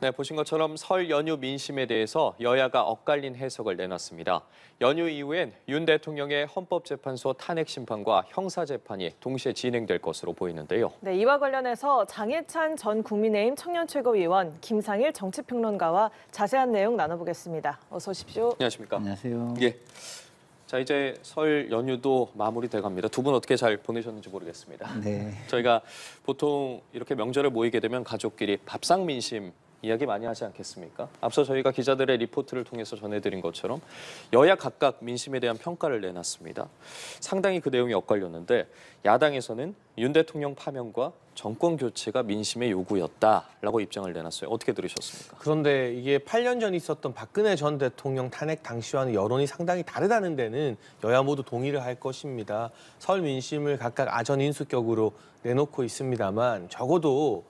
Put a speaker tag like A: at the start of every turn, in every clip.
A: 네, 보신 것처럼 설 연휴 민심에 대해서 여야가 엇갈린 해석을 내놨습니다. 연휴 이후엔 윤 대통령의 헌법재판소 탄핵 심판과 형사재판이 동시에 진행될 것으로 보이는데요.
B: 네, 이와 관련해서 장해찬 전 국민의힘 청년최고위원, 김상일 정치평론가와 자세한 내용 나눠보겠습니다. 어서 오십시오.
A: 안녕하십니까?
C: 안녕하세요.
A: 예. 자, 이제 설 연휴도 마무리돼 갑니다. 두 분 어떻게 잘 보내셨는지 모르겠습니다.
C: 네.
A: 저희가 보통 이렇게 명절을 모이게 되면 가족끼리 밥상 민심 이야기 많이 하지 않겠습니까? 앞서 저희가 기자들의 리포트를 통해서 전해드린 것처럼 여야 각각 민심에 대한 평가를 내놨습니다. 상당히 그 내용이 엇갈렸는데 야당에서는 윤 대통령 파면과 정권 교체가 민심의 요구였다라고 입장을 내놨어요. 어떻게 들으셨습니까?
D: 그런데 이게 8년 전 있었던 박근혜 전 대통령 탄핵 당시와는 여론이 상당히 다르다는 데는 여야 모두 동의를 할 것입니다. 설 민심을 각각 아전인수격으로 내놓고 있습니다만 적어도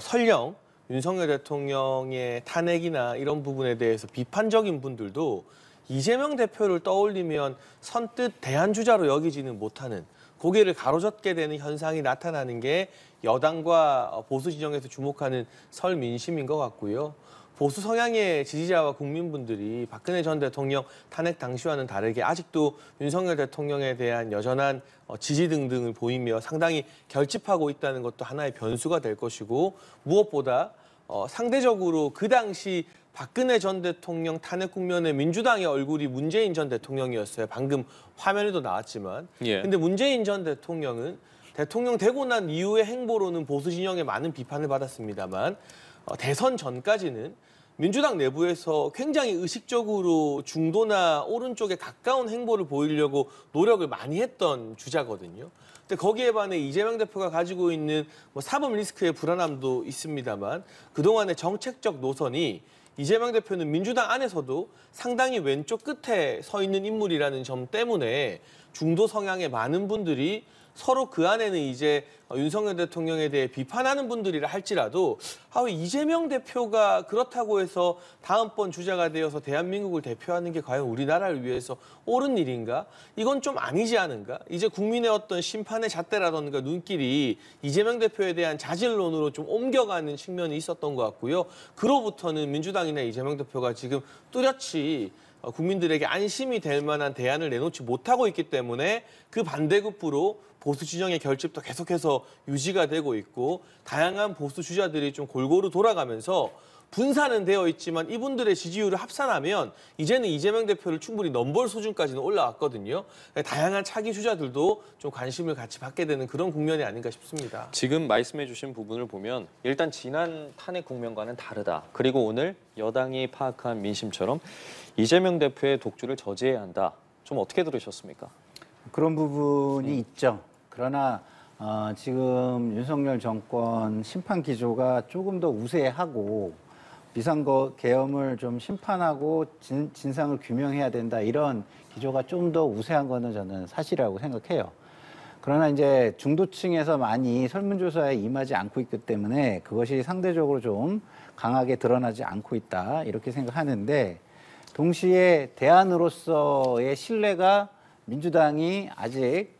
D: 설령 윤석열 대통령의 탄핵이나 이런 부분에 대해서 비판적인 분들도 이재명 대표를 떠올리면 선뜻 대안주자로 여기지는 못하는, 고개를 가로젓게 되는 현상이 나타나는 게 여당과 보수 진영에서 주목하는 설 민심인 것 같고요. 보수 성향의 지지자와 국민분들이 박근혜 전 대통령 탄핵 당시와는 다르게 아직도 윤석열 대통령에 대한 여전한 지지 등등을 보이며 상당히 결집하고 있다는 것도 하나의 변수가 될 것이고, 무엇보다 상대적으로 그 당시 박근혜 전 대통령 탄핵 국면에 민주당의 얼굴이 문재인 전 대통령이었어요. 방금 화면에도 나왔지만. 근데 문재인 전 대통령은 대통령 되고 난 이후의 행보로는 보수 진영의 많은 비판을 받았습니다만 대선 전까지는 민주당 내부에서 굉장히 의식적으로 중도나 오른쪽에 가까운 행보를 보이려고 노력을 많이 했던 주자거든요. 근데 거기에 반해 이재명 대표가 가지고 있는 사법 리스크의 불안함도 있습니다만 그동안의 정책적 노선이 이재명 대표는 민주당 안에서도 상당히 왼쪽 끝에 서 있는 인물이라는 점 때문에 중도 성향의 많은 분들이 서로 그 안에는 이제 윤석열 대통령에 대해 비판하는 분들이라 할지라도 왜 이재명 대표가 그렇다고 해서 다음번 주자가 되어서 대한민국을 대표하는 게 과연 우리나라를 위해서 옳은 일인가? 이건 좀 아니지 않은가? 이제 국민의 어떤 심판의 잣대라던가 눈길이 이재명 대표에 대한 자질론으로 좀 옮겨가는 측면이 있었던 것 같고요. 그로부터는 민주당이나 이재명 대표가 지금 뚜렷이 국민들에게 안심이 될 만한 대안을 내놓지 못하고 있기 때문에 그 반대급부로 보수 진영의 결집도 계속해서 유지가 되고 있고, 다양한 보수 주자들이 좀 골고루 돌아가면서 분산은 되어 있지만 이분들의 지지율을 합산하면 이제는 이재명 대표를 충분히 넘볼 수준까지는 올라왔거든요. 다양한 차기 주자들도 좀 관심을 같이 받게 되는 그런 국면이 아닌가 싶습니다.
A: 지금 말씀해 주신 부분을 보면 일단 지난 탄핵 국면과는 다르다. 그리고 오늘 여당이 파악한 민심처럼 이재명 대표의 독주를 저지해야 한다. 좀 어떻게 들으셨습니까?
C: 그런 부분이 있죠. 그러나 지금 윤석열 정권 심판 기조가 조금 더 우세하고 비상계엄을 좀 심판하고 진상을 규명해야 된다, 이런 기조가 좀 더 우세한 거는 저는 사실이라고 생각해요. 그러나 이제 중도층에서 많이 설문조사에 임하지 않고 있기 때문에 그것이 상대적으로 좀 강하게 드러나지 않고 있다, 이렇게 생각하는데, 동시에 대안으로서의 신뢰가 민주당이 아직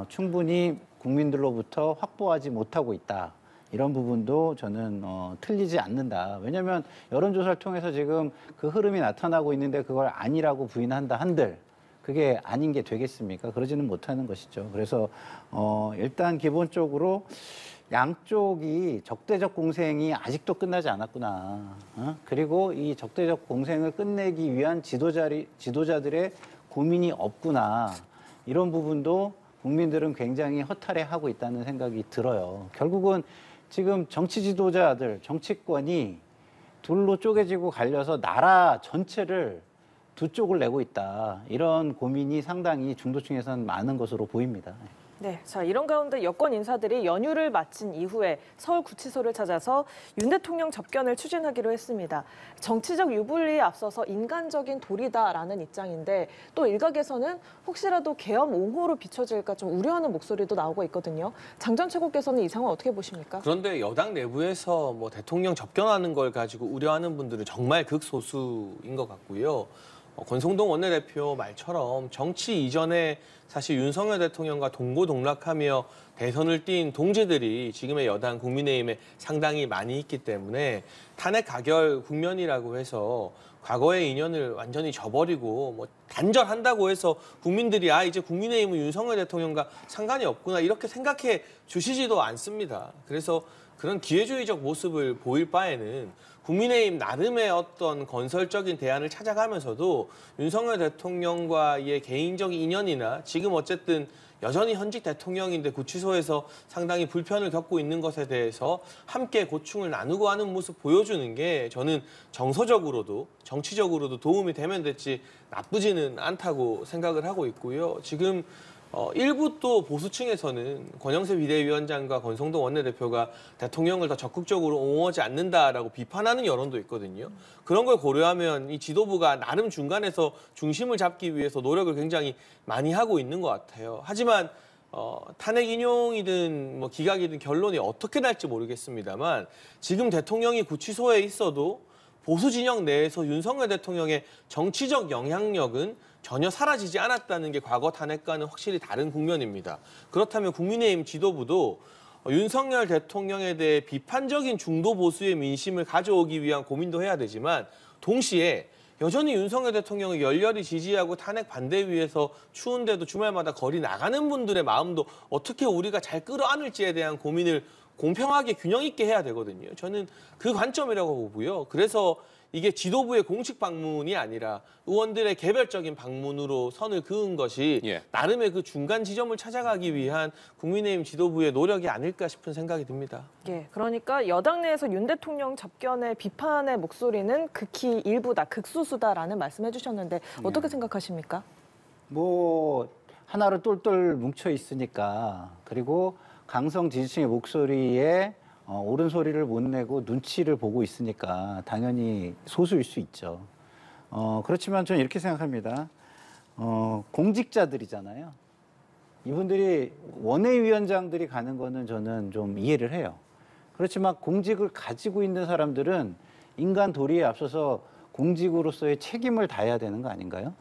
C: 충분히 국민들로부터 확보하지 못하고 있다, 이런 부분도 저는 틀리지 않는다. 왜냐하면 여론조사를 통해서 지금 그 흐름이 나타나고 있는데 그걸 아니라고 부인한다 한들 그게 아닌 게 되겠습니까? 그러지는 못하는 것이죠. 그래서 일단 기본적으로 양쪽이 적대적 공생이 아직도 끝나지 않았구나. 그리고 이 적대적 공생을 끝내기 위한 지도자들의 고민이 없구나. 이런 부분도 국민들은 굉장히 허탈해하고 있다는 생각이 들어요. 결국은 지금 정치 지도자들, 정치권이 둘로 쪼개지고 갈려서 나라 전체를 두 쪽을 내고 있다, 이런 고민이 상당히 중도층에서는 많은 것으로 보입니다.
B: 네, 자, 이런 가운데 여권 인사들이 연휴를 마친 이후에 서울구치소를 찾아서 윤 대통령 접견을 추진하기로 했습니다. 정치적 유불리에 앞서서 인간적인 도리다라는 입장인데, 또 일각에서는 혹시라도 계엄 옹호로 비춰질까 좀 우려하는 목소리도 나오고 있거든요. 장 전 최고께서는 이 상황 어떻게 보십니까?
D: 그런데 여당 내부에서 대통령 접견하는 걸 가지고 우려하는 분들은 정말 극소수인 것 같고요. 권성동 원내대표 말처럼 정치 이전에 사실 윤석열 대통령과 동고동락하며 대선을 뛴 동지들이 지금의 여당 국민의힘에 상당히 많이 있기 때문에 탄핵 가결 국면이라고 해서 과거의 인연을 완전히 저버리고 뭐 단절한다고 해서 국민들이 이제 국민의힘은 윤석열 대통령과 상관이 없구나 이렇게 생각해 주시지도 않습니다. 그래서 그런 기회주의적 모습을 보일 바에는 국민의힘 나름의 어떤 건설적인 대안을 찾아가면서도 윤석열 대통령과의 개인적 인연이나 지금 어쨌든 여전히 현직 대통령인데 구치소에서 상당히 불편을 겪고 있는 것에 대해서 함께 고충을 나누고 하는 모습 보여주는 게 저는 정서적으로도 정치적으로도 도움이 되면 됐지 나쁘지는 않다고 생각을 하고 있고요. 지금 일부 또 보수층에서는 권영세 비대위원장과 권성동 원내대표가 대통령을 더 적극적으로 옹호하지 않는다라고 비판하는 여론도 있거든요. 그런 걸 고려하면 이 지도부가 나름 중간에서 중심을 잡기 위해서 노력을 굉장히 많이 하고 있는 것 같아요. 하지만 탄핵 인용이든 뭐 기각이든 결론이 어떻게 날지 모르겠습니다만 지금 대통령이 구치소에 있어도 보수 진영 내에서 윤석열 대통령의 정치적 영향력은 전혀 사라지지 않았다는 게 과거 탄핵과는 확실히 다른 국면입니다. 그렇다면 국민의힘 지도부도 윤석열 대통령에 대해 비판적인 중도 보수의 민심을 가져오기 위한 고민도 해야 되지만 동시에 여전히 윤석열 대통령을 열렬히 지지하고 탄핵 반대 위해서 추운데도 주말마다 거리 나가는 분들의 마음도 어떻게 우리가 잘 끌어안을지에 대한 고민을 공평하게 균형 있게 해야 되거든요. 저는 그 관점이라고 보고요. 그래서 이게 지도부의 공식 방문이 아니라 의원들의 개별적인 방문으로 선을 그은 것이 나름의 그 중간 지점을 찾아가기 위한 국민의힘 지도부의 노력이 아닐까 싶은 생각이 듭니다.
B: 예, 그러니까 여당 내에서 윤 대통령 접견의 비판의 목소리는 극히 일부다, 극소수다라는 말씀해 주셨는데 어떻게 생각하십니까?
C: 뭐 하나로 똘똘 뭉쳐 있으니까 그리고 강성 지지층의 목소리에 옳은 소리를 못 내고 눈치를 보고 있으니까 당연히 소수일 수 있죠. 그렇지만 저는 이렇게 생각합니다. 공직자들이잖아요. 이분들이 원외위원장들이 가는 거는 저는 좀 이해를 해요. 그렇지만 공직을 가지고 있는 사람들은 인간 도리에 앞서서 공직으로서의 책임을 다해야 되는 거 아닌가요?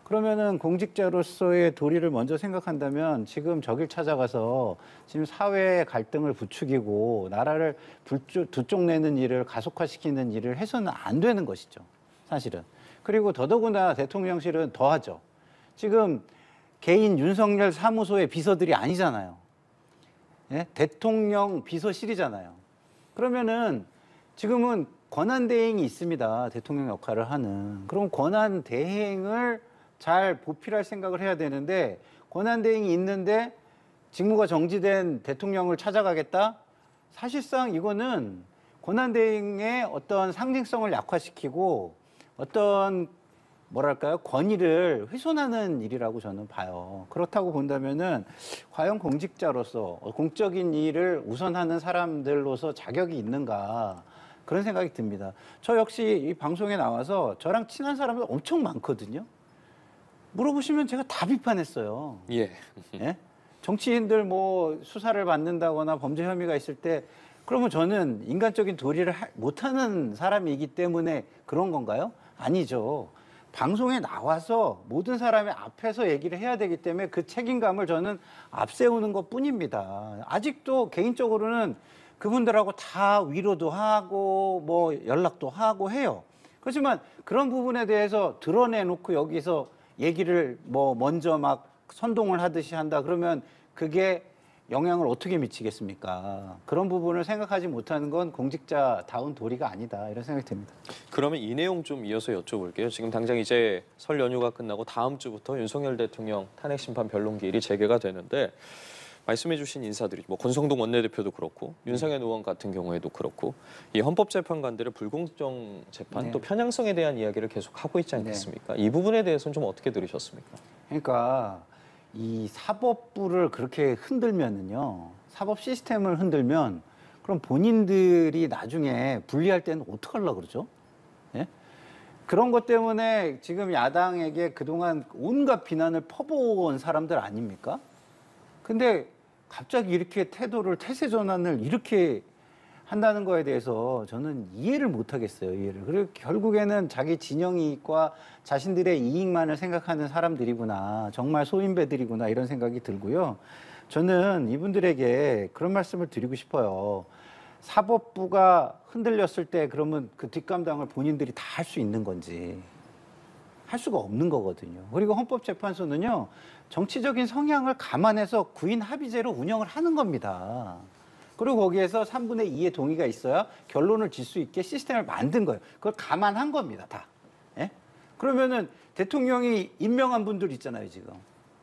C: 그러면은 공직자로서의 도리를 먼저 생각한다면 지금 저길 찾아가서 지금 사회의 갈등을 부추기고 나라를 두 쪽 내는 일을 가속화시키는 일을 해서는 안 되는 것이죠. 사실은. 그리고 더더구나 대통령실은 더하죠. 지금 개인 윤석열 사무소의 비서들이 아니잖아요. 예? 대통령 비서실이잖아요. 그러면은 지금은 권한대행이 있습니다. 대통령 역할을 하는. 그럼 권한대행을 잘 보필할 생각을 해야 되는데 권한대행이 있는데 직무가 정지된 대통령을 찾아가겠다? 사실상 이거는 권한대행의 어떤 상징성을 약화시키고 어떤 뭐랄까요? 권위를 훼손하는 일이라고 저는 봐요. 그렇다고 본다면은 과연 공직자로서 공적인 일을 우선하는 사람들로서 자격이 있는가 그런 생각이 듭니다. 저 역시 이 방송에 나와서 저랑 친한 사람들 엄청 많거든요. 물어보시면 제가 다 비판했어요.
A: 예.
C: 예? 정치인들 뭐 수사를 받는다거나 범죄 혐의가 있을 때 그러면 저는 인간적인 도리를 못하는 사람이기 때문에 그런 건가요? 아니죠. 방송에 나와서 모든 사람의 앞에서 얘기를 해야 되기 때문에 그 책임감을 저는 앞세우는 것 뿐입니다. 아직도 개인적으로는 그분들하고 다 위로도 하고 뭐 연락도 하고 해요. 그렇지만 그런 부분에 대해서 드러내놓고 여기서 얘기를 뭐 먼저 막 선동을 하듯이 한다 그러면 그게 영향을 어떻게 미치겠습니까? 그런 부분을 생각하지 못하는 건 공직자다운 도리가 아니다 이런 생각이 듭니다.
A: 그러면 이 내용 좀 이어서 여쭤볼게요. 지금 당장 이제 설 연휴가 끝나고 다음 주부터 윤석열 대통령 탄핵 심판 변론기일이 재개가 되는데 말씀해주신 인사들이 뭐 권성동 원내대표도 그렇고 윤상현 의원 같은 경우에도 그렇고 이 헌법재판관들의 불공정 재판 또 편향성에 대한 이야기를 계속 하고 있지 않겠습니까? 이 부분에 대해서는 좀 어떻게 들으셨습니까?
C: 그러니까 이 사법부를 그렇게 흔들면은요, 사법 시스템을 흔들면 그럼 본인들이 나중에 분리할 때는 어떡하려고 그러죠? 예? 그런 것 때문에 지금 야당에게 그동안 온갖 비난을 퍼부어온 사람들 아닙니까? 근데 갑자기 이렇게 태도를 태세 전환을 이렇게 한다는 거에 대해서 저는 이해를 못 하겠어요. 이해를. 그리고 결국에는 자기 진영 이익과 자신들의 이익만을 생각하는 사람들이구나. 정말 소인배들이구나 이런 생각이 들고요. 저는 이분들에게 그런 말씀을 드리고 싶어요. 사법부가 흔들렸을 때 그러면 그 뒷감당을 본인들이 다 할 수 있는 건지 할 수가 없는 거거든요. 그리고 헌법재판소는요. 정치적인 성향을 감안해서 구인 합의제로 운영을 하는 겁니다. 그리고 거기에서 3분의 2의 동의가 있어야 결론을 질 수 있게 시스템을 만든 거예요. 그걸 감안한 겁니다, 다. 예? 그러면은 대통령이 임명한 분들 있잖아요, 지금.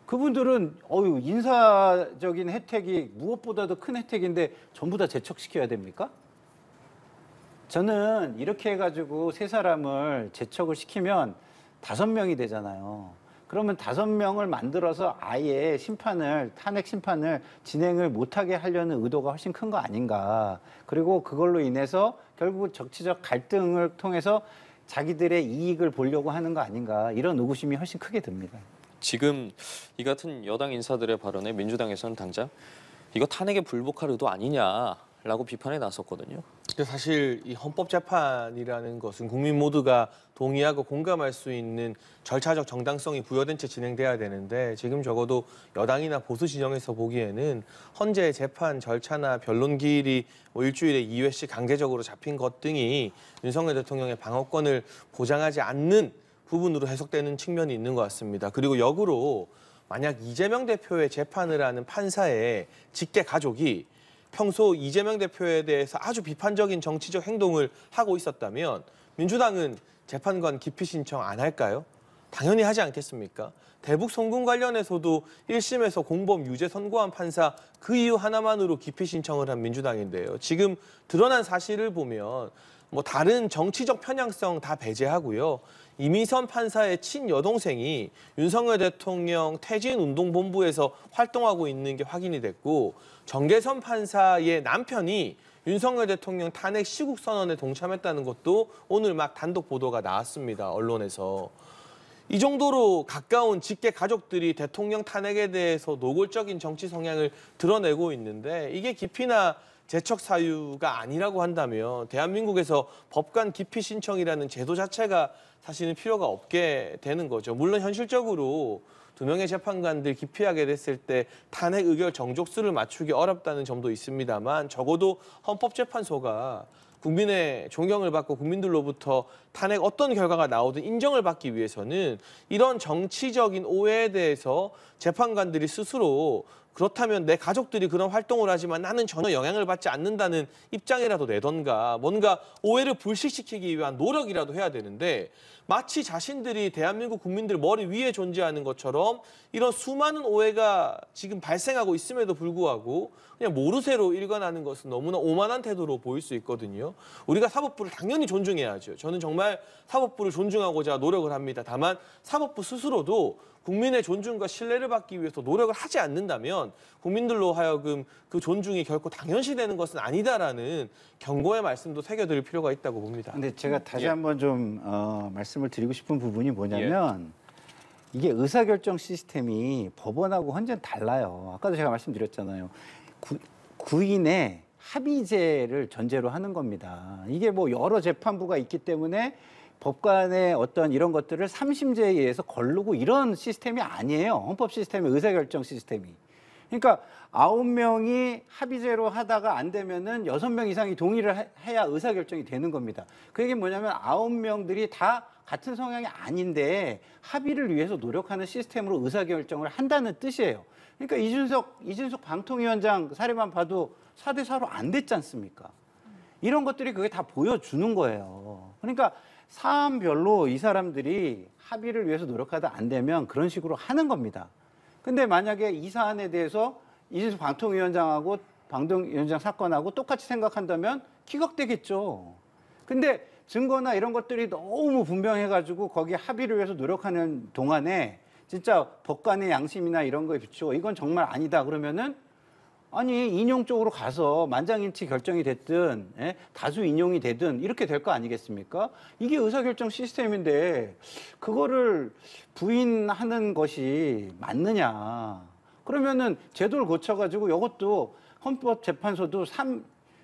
C: 그분들은 인사적인 혜택이 무엇보다도 큰 혜택인데 전부 다 제척시켜야 됩니까? 저는 이렇게 해가지고 세 사람을 제척을 시키면 5명이 되잖아요. 그러면 5명을 만들어서 아예 탄핵 심판을 진행을 못하게 하려는 의도가 훨씬 큰 거 아닌가. 그리고 그걸로 인해서 결국 정치적 갈등을 통해서 자기들의 이익을 보려고 하는 거 아닌가. 이런 의구심이 훨씬 크게 듭니다. 지금
A: 이 같은 여당 인사들의 발언에 민주당에서는 당장 이거 탄핵에 불복할 의도 아니냐라고 비판에 나섰거든요.
D: 근데 사실 이 헌법재판이라는 것은 국민 모두가 동의하고 공감할 수 있는 절차적 정당성이 부여된 채 진행돼야 되는데 지금 적어도 여당이나 보수 진영에서 보기에는 헌재 재판 절차나 변론 기일이 일주일에 2회씩 강제적으로 잡힌 것 등이 윤석열 대통령의 방어권을 보장하지 않는 부분으로 해석되는 측면이 있는 것 같습니다. 그리고 역으로 만약 이재명 대표의 재판을 하는 판사의 직계 가족이 평소 이재명 대표에 대해서 아주 비판적인 정치적 행동을 하고 있었다면 민주당은 재판관 기피 신청 안 할까요? 당연히 하지 않겠습니까? 대북 송금 관련해서도 1심에서 공범 유죄 선고한 판사 그 이유 하나만으로 기피 신청을 한 민주당인데요. 지금 드러난 사실을 보면 다른 정치적 편향성 다 배제하고요. 이미선 판사의 친여동생이 윤석열 대통령 퇴진운동본부에서 활동하고 있는 게 확인이 됐고 정계선 판사의 남편이 윤석열 대통령 탄핵 시국선언에 동참했다는 것도 오늘 막 단독 보도가 나왔습니다. 언론에서. 이 정도로 가까운 직계 가족들이 대통령 탄핵에 대해서 노골적인 정치 성향을 드러내고 있는데 이게 기피나 제척 사유가 아니라고 한다면 대한민국에서 법관 기피 신청이라는 제도 자체가 사실은 필요가 없게 되는 거죠. 물론 현실적으로 2명의 재판관들 기피하게 됐을 때 탄핵 의결 정족수를 맞추기 어렵다는 점도 있습니다만 적어도 헌법재판소가 국민의 존경을 받고 국민들로부터 탄핵 어떤 결과가 나오든 인정을 받기 위해서는 이런 정치적인 오해에 대해서 재판관들이 스스로 그렇다면 내 가족들이 그런 활동을 하지만 나는 전혀 영향을 받지 않는다는 입장이라도 내던가 뭔가 오해를 불식시키기 위한 노력이라도 해야 되는데 마치 자신들이 대한민국 국민들 머리 위에 존재하는 것처럼 이런 수많은 오해가 지금 발생하고 있음에도 불구하고 그냥 모르쇠로 일관하는 것은 너무나 오만한 태도로 보일 수 있거든요. 우리가 사법부를 당연히 존중해야죠. 저는 정말 사법부를 존중하고자 노력을 합니다. 다만 사법부 스스로도 국민의 존중과 신뢰를 받기 위해서 노력을 하지 않는다면 국민들로 하여금 그 존중이 결코 당연시되는 것은 아니다라는 경고의 말씀도 새겨드릴 필요가 있다고 봅니다.
C: 근데 제가 다시 한번 좀 말씀을 드리고 싶은 부분이 뭐냐면 이게 의사결정 시스템이 법원하고 헌재는 달라요. 아까도 제가 말씀드렸잖아요. 구인의 합의제를 전제로 하는 겁니다. 이게 여러 재판부가 있기 때문에 법관의 어떤 이런 것들을 3심제에 의해서 거르고 이런 시스템이 아니에요. 헌법 시스템의 의사결정 시스템이. 그러니까 9명이 합의제로 하다가 안 되면은 6명 이상이 동의를 해야 의사결정이 되는 겁니다. 그 얘기는 뭐냐면 9명들이 다 같은 성향이 아닌데 합의를 위해서 노력하는 시스템으로 의사결정을 한다는 뜻이에요. 그러니까 이준석 방통위원장 사례만 봐도 4대4로 안 됐지 않습니까? 이런 것들이 그게 다 보여주는 거예요. 그러니까 사안별로 이 사람들이 합의를 위해서 노력하다 안 되면 그런 식으로 하는 겁니다. 근데 만약에 이 사안에 대해서 이준석 방통위원장하고 방통위원장 사건하고 똑같이 생각한다면 기각되겠죠. 근데 증거나 이런 것들이 너무 분명해가지고 거기에 합의를 위해서 노력하는 동안에 진짜 법관의 양심이나 이런 거에 비추어 이건 정말 아니다 그러면은 아니 인용 쪽으로 가서 만장일치 결정이 됐든 다수 인용이 되든 이렇게 될 거 아니겠습니까? 이게 의사결정 시스템인데 그거를 부인하는 것이 맞느냐? 그러면은 제도를 고쳐가지고 이것도 헌법재판소도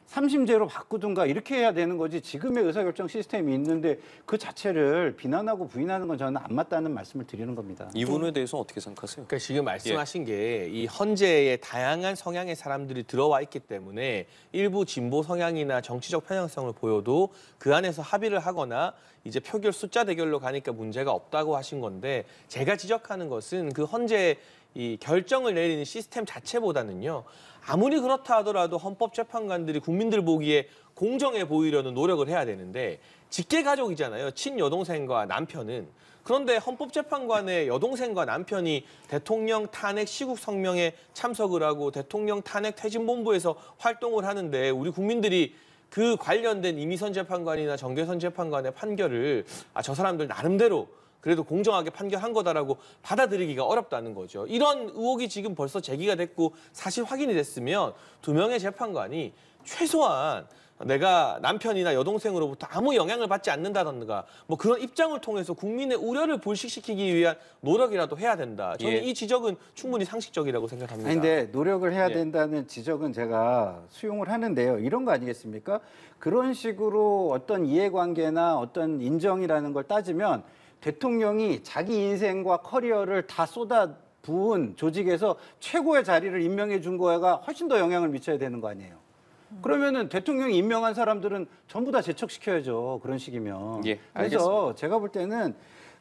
C: 삼심제로 바꾸든가 이렇게 해야 되는 거지. 지금의 의사결정 시스템이 있는데 그 자체를 비난하고 부인하는 건 저는 안 맞다는 말씀을 드리는 겁니다.
A: 이 부분에 대해서 어떻게 생각하세요?
D: 그러니까 지금 말씀하신 게 이 헌재에 다양한 성향의 사람들이 들어와 있기 때문에 일부 진보 성향이나 정치적 편향성을 보여도 그 안에서 합의를 하거나 이제 표결 숫자 대결로 가니까 문제가 없다고 하신 건데, 제가 지적하는 것은 그 헌재 이 결정을 내리는 시스템 자체보다는요, 아무리 그렇다 하더라도 헌법재판관들이 국민들 보기에 공정해 보이려는 노력을 해야 되는데, 직계가족이잖아요. 친여동생과 남편은. 그런데 헌법재판관의 여동생과 남편이 대통령 탄핵 시국 성명에 참석을 하고 대통령 탄핵 퇴진본부에서 활동을 하는데, 우리 국민들이 그 관련된 이미선 재판관이나 정계선 재판관의 판결을 저 사람들 나름대로 그래도 공정하게 판결한 거다라고 받아들이기가 어렵다는 거죠. 이런 의혹이 지금 벌써 제기가 됐고 사실 확인이 됐으면 두 명의 재판관이 최소한 내가 남편이나 여동생으로부터 아무 영향을 받지 않는다던가 뭐 그런 입장을 통해서 국민의 우려를 불식시키기 위한 노력이라도 해야 된다. 저는
A: 예.
D: 이 지적은 충분히 상식적이라고 생각합니다.
C: 아니, 근데 노력을 해야
A: 예.
C: 된다는 지적은 제가 수용을 하는데요. 이런 거 아니겠습니까? 그런 식으로 어떤 이해관계나 어떤 인정이라는 걸 따지면 대통령이 자기 인생과 커리어를 다 쏟아 부은 조직에서 최고의 자리를 임명해 준 거가 훨씬 더 영향을 미쳐야 되는 거 아니에요. 그러면은 대통령이 임명한 사람들은 전부 다 제척시켜야죠. 그런 식이면.
A: 예,
C: 그래서 제가 볼 때는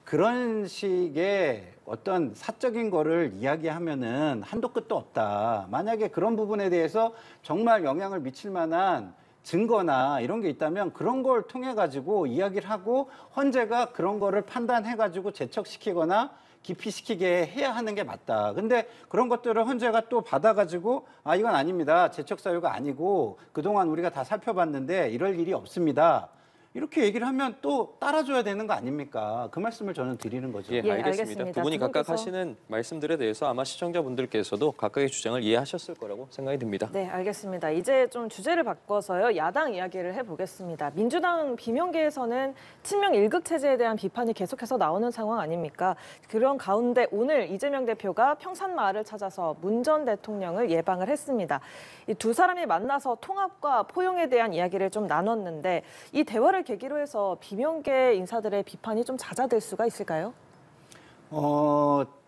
C: 그런 식의 어떤 사적인 거를 이야기하면은 한도 끝도 없다. 만약에 그런 부분에 대해서 정말 영향을 미칠 만한 증거나 이런 게 있다면 그런 걸 통해 가지고 이야기를 하고 헌재가 그런 거를 판단해 가지고 제척시키거나 기피시키게 해야 하는 게 맞다. 근데 그런 것들을 헌재가 또 받아가지고 이건 아닙니다. 제척 사유가 아니고 그동안 우리가 다 살펴봤는데 이럴 일이 없습니다. 이렇게 얘기를 하면 또 따라줘야 되는 거 아닙니까? 그 말씀을 저는 드리는 거죠.
A: 예,
B: 예,
A: 알겠습니다.
B: 알겠습니다.
A: 두 분이
B: 두
A: 각각
B: 분께서-
A: 하시는 말씀들에 대해서 아마 시청자분들께서도 각각의 주장을 이해하셨을 거라고 생각이 듭니다.
B: 네, 알겠습니다. 이제 좀 주제를 바꿔서요. 야당 이야기를 해보겠습니다. 민주당 비명계에서는 친명 1급 체제에 대한 비판이 계속해서 나오는 상황 아닙니까? 그런 가운데 오늘 이재명 대표가 평산마을을 찾아서 문 전 대통령을 예방을 했습니다. 이 두 사람이 만나서 통합과 포용에 대한 이야기를 좀 나눴는데 이 대화를 계기로 해서 비명계 인사들의 비판이 좀 잦아들 수가 있을까요?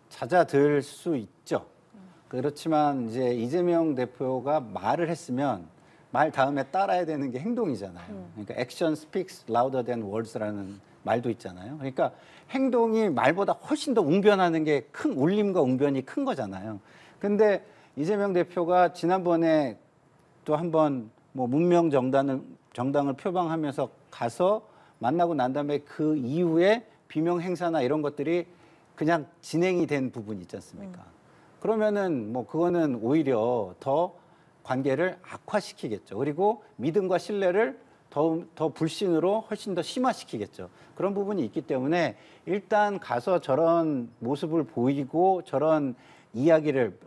C: 잦아들 수 있죠. 그렇지만 이제 이재명 대표가 말을 했으면 말 다음에 따라야 되는 게 행동이잖아요. 그러니까 action speaks louder than words라는 말도 있잖아요. 그러니까 행동이 말보다 훨씬 더 웅변하는 게 큰 울림과 웅변이 큰 거잖아요. 근데 이재명 대표가 지난번에 또 한번 뭐 문명 정당을 표방하면서 가서 만나고 난 다음에 그 이후에 비명 행사나 이런 것들이 그냥 진행이 된 부분이 있지 않습니까? 그러면은 뭐 그거는 오히려 더 관계를 악화시키겠죠. 그리고 믿음과 신뢰를 더 불신으로 훨씬 더 심화시키겠죠. 그런 부분이 있기 때문에 일단 가서 저런 모습을 보이고 저런 이야기를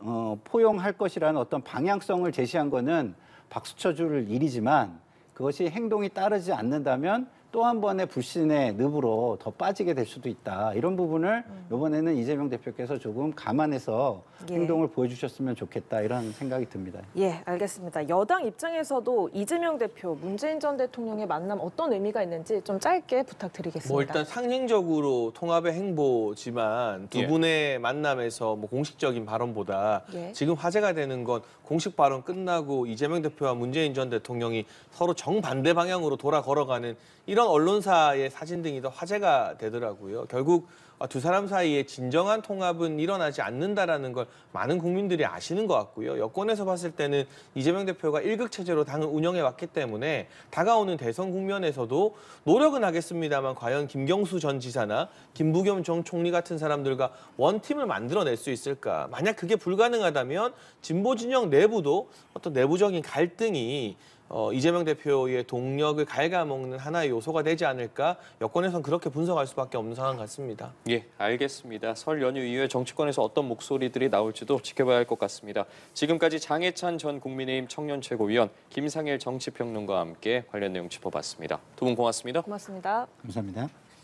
C: 포용할 것이라는 어떤 방향성을 제시한 거는 박수 쳐줄 일이지만 그것이 행동이 따르지 않는다면 또 한 번의 불신의 늪으로 더 빠지게 될 수도 있다. 이런 부분을 이번에는 이재명 대표께서 조금 감안해서
B: 예.
C: 행동을 보여주셨으면 좋겠다. 이런 생각이 듭니다.
B: 예, 알겠습니다. 여당 입장에서도 이재명 대표, 문재인 전 대통령의 만남 어떤 의미가 있는지 좀 짧게 부탁드리겠습니다.
D: 뭐 일단 상징적으로 통합의 행보지만 두
A: 예.
D: 분의 만남에서 뭐 공식적인 발언보다
B: 예.
D: 지금 화제가 되는 건 공식 발언 끝나고 이재명 대표와 문재인 전 대통령이 서로 정반대 방향으로 돌아 걸어가는 이런 언론사의 사진 등이 더 화제가 되더라고요. 결국 두 사람 사이에 진정한 통합은 일어나지 않는다라는 걸 많은 국민들이 아시는 것 같고요. 여권에서 봤을 때는 이재명 대표가 1급 체제로 당을 운영해 왔기 때문에 다가오는 대선 국면에서도 노력은 하겠습니다만 과연 김경수 전 지사나 김부겸 전 총리 같은 사람들과 원팀을 만들어낼 수 있을까? 만약 그게 불가능하다면 진보 진영 내부도 어떤 내부적인 갈등이 이재명 대표의 동력을 갉아먹는 하나의 요소가 되지 않을까? 여권에서는 그렇게 분석할 수밖에 없는 상황 같습니다.
A: 예, 알겠습니다. 설 연휴 이후에 정치권에서 어떤 목소리들이 나올지도 지켜봐야 할 것 같습니다. 지금까지 장해찬 전 국민의힘 청년 최고위원, 김상일 정치평론가와 함께 관련 내용 짚어봤습니다. 두 분 고맙습니다.
B: 고맙습니다.
C: 감사합니다.